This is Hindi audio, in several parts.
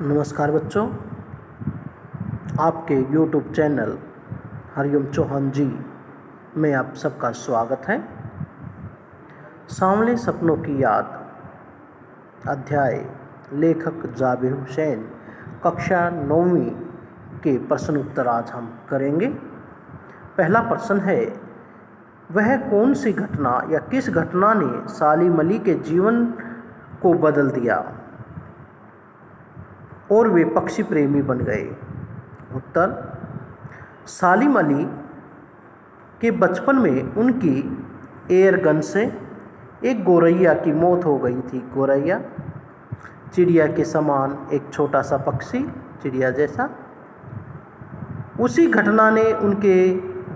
नमस्कार बच्चों, आपके YouTube चैनल हरिओम चौहान जी में आप सबका स्वागत है। सांवले सपनों की याद अध्याय लेखक जाबिर हुसैन कक्षा 9वीं के प्रश्न उत्तर आज हम करेंगे। पहला प्रश्न है, वह कौन सी घटना या किस घटना ने सालिम अली के जीवन को बदल दिया और वे पक्षी प्रेमी बन गए? उत्तर, सालिम अली के बचपन में उनकी एयर गन से एक गौरैया की मौत हो गई थी। गौरैया चिड़िया के समान एक छोटा सा पक्षी, चिड़िया जैसा। उसी घटना ने उनके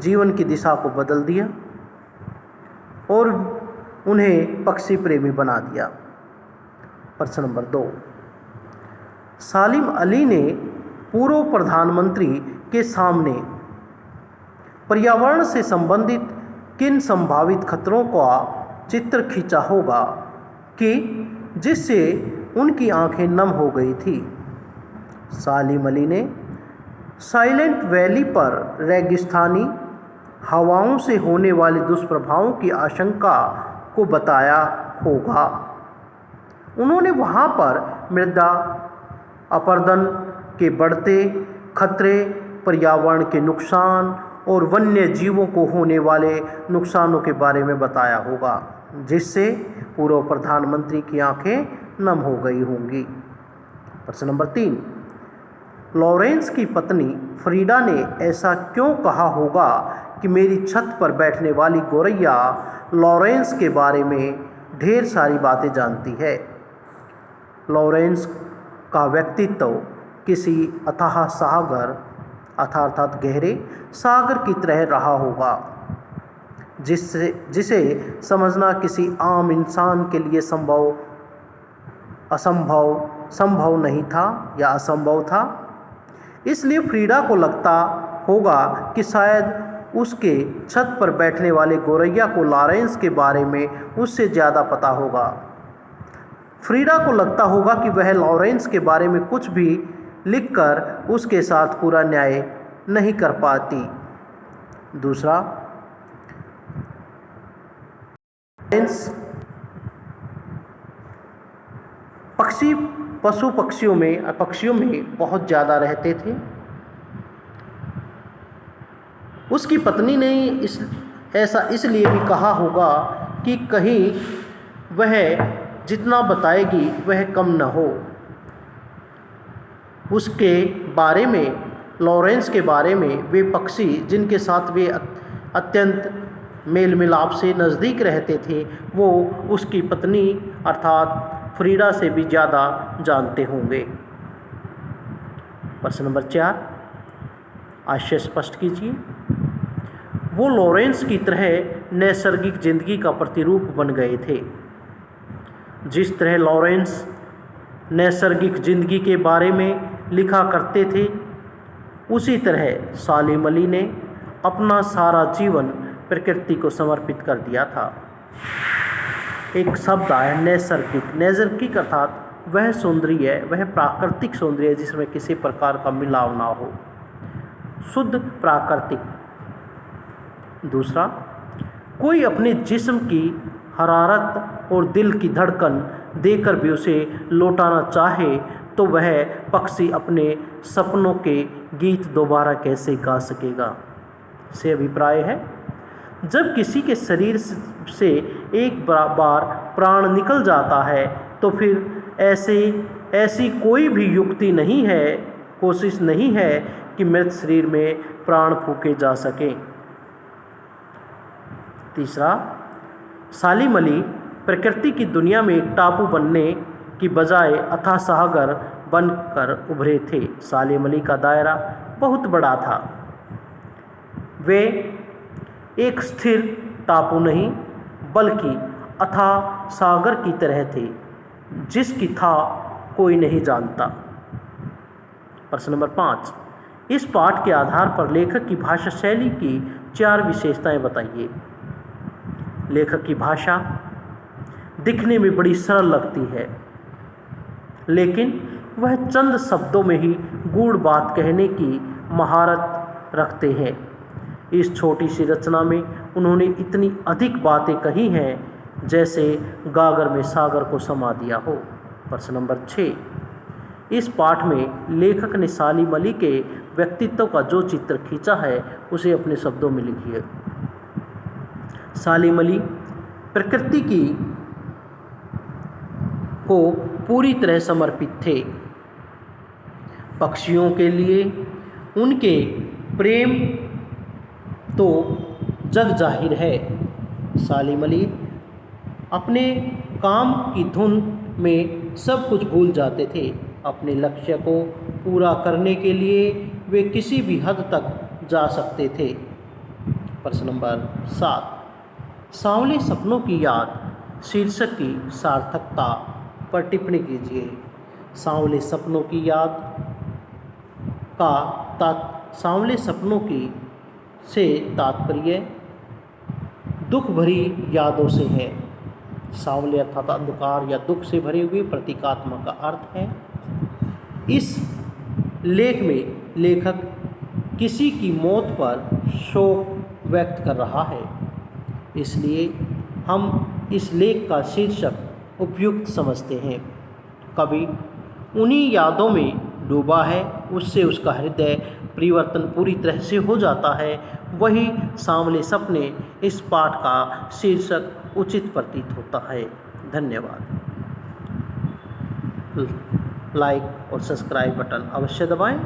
जीवन की दिशा को बदल दिया और उन्हें पक्षी प्रेमी बना दिया। प्रश्न नंबर 2, सालिम अली ने पूर्व प्रधानमंत्री के सामने पर्यावरण से संबंधित किन संभावित खतरों का चित्र खींचा होगा कि जिससे उनकी आंखें नम हो गई थी? सालिम अली ने साइलेंट वैली पर रेगिस्तानी हवाओं से होने वाले दुष्प्रभावों की आशंका को बताया होगा। उन्होंने वहां पर मृदा अपरदन के बढ़ते खतरे, पर्यावरण के नुकसान और वन्य जीवों को होने वाले नुकसानों के बारे में बताया होगा, जिससे पूर्व प्रधानमंत्री की आंखें नम हो गई होंगी। प्रश्न नंबर 3, लॉरेंस की पत्नी फ्रीडा ने ऐसा क्यों कहा होगा कि मेरी छत पर बैठने वाली गौरैया लॉरेंस के बारे में ढेर सारी बातें जानती है? लॉरेंस का व्यक्तित्व किसी अथाह सागर अर्थात गहरे सागर की तरह रहा होगा, जिसे समझना किसी आम इंसान के लिए संभव नहीं था या असंभव था। इसलिए फ्रीडा को लगता होगा कि शायद उसके छत पर बैठने वाले गौरैया को लॉरेंस के बारे में उससे ज़्यादा पता होगा। फ्रीडा को लगता होगा कि वह लॉरेंस के बारे में कुछ भी लिखकर उसके साथ पूरा न्याय नहीं कर पाती। दूसरा, लॉरेंस पक्षियों में बहुत ज़्यादा रहते थे। उसकी पत्नी ने ऐसा इसलिए भी कहा होगा कि कहीं वह जितना बताएगी वह कम न हो। उसके बारे में, लॉरेंस के बारे में, वे पक्षी जिनके साथ वे अत्यंत मेल मिलाप से नज़दीक रहते थे, वो उसकी पत्नी अर्थात फ्रीडा से भी ज़्यादा जानते होंगे। प्रश्न नंबर 4, आशय स्पष्ट कीजिए। वो लॉरेंस की तरह नैसर्गिक जिंदगी का प्रतिरूप बन गए थे। जिस तरह लॉरेंस नैसर्गिक जिंदगी के बारे में लिखा करते थे, उसी तरह सालिम अली ने अपना सारा जीवन प्रकृति को समर्पित कर दिया था। एक शब्द आया नैसर्गिक अर्थात वह सौंदर्य, वह प्राकृतिक सौंदर्य जिसमें किसी प्रकार का मिलाव ना हो, शुद्ध प्राकृतिक। दूसरा, कोई अपने जिस्म की हरारत और दिल की धड़कन देकर भी उसे लौटाना चाहे तो वह पक्षी अपने सपनों के गीत दोबारा कैसे गा सकेगा? से अभिप्राय है, जब किसी के शरीर से एक बार प्राण निकल जाता है तो फिर ऐसी कोई भी युक्ति नहीं है, कोशिश नहीं है कि मृत शरीर में प्राण फूके जा सके। तीसरा, सालिम अली प्रकृति की दुनिया में एक टापू बनने की बजाय अथाह सागर बनकर उभरे थे। सालिम अली का दायरा बहुत बड़ा था। वे एक स्थिर टापू नहीं बल्कि अथाह सागर की तरह थे, जिसकी था कोई नहीं जानता। प्रश्न नंबर 5, इस पाठ के आधार पर लेखक की भाषा शैली की 4 विशेषताएं बताइए। लेखक की भाषा दिखने में बड़ी सरल लगती है, लेकिन वह चंद शब्दों में ही गूढ़ बात कहने की महारत रखते हैं। इस छोटी सी रचना में उन्होंने इतनी अधिक बातें कही हैं जैसे गागर में सागर को समा दिया हो। प्रश्न नंबर 6, इस पाठ में लेखक ने सालिम अली के व्यक्तित्व का जो चित्र खींचा है उसे अपने शब्दों में लिखिए। सालिम अली प्रकृति को पूरी तरह समर्पित थे। पक्षियों के लिए उनके प्रेम तो जग जाहिर है। सालिम अली अपने काम की धुन में सब कुछ भूल जाते थे। अपने लक्ष्य को पूरा करने के लिए वे किसी भी हद तक जा सकते थे। प्रश्न नंबर 7, सांवले सपनों की याद शीर्षक की सार्थकता पर टिप्पणी कीजिए। सांवले सपनों की याद का सांवले सपनों की से तात्पर्य दुख भरी यादों से है। सांवले अर्थात अंधकार या दुख से भरे हुए प्रतीकात्मक का अर्थ है। इस लेख में लेखक किसी की मौत पर शोक व्यक्त कर रहा है, इसलिए हम इस लेख का शीर्षक उपयुक्त समझते हैं। कवि उन्हीं यादों में डूबा है, उससे उसका हृदय परिवर्तन पूरी तरह से हो जाता है। वही सांवले सपने इस पाठ का शीर्षक उचित प्रतीत होता है। धन्यवाद। लाइक और सब्सक्राइब बटन अवश्य दबाएं।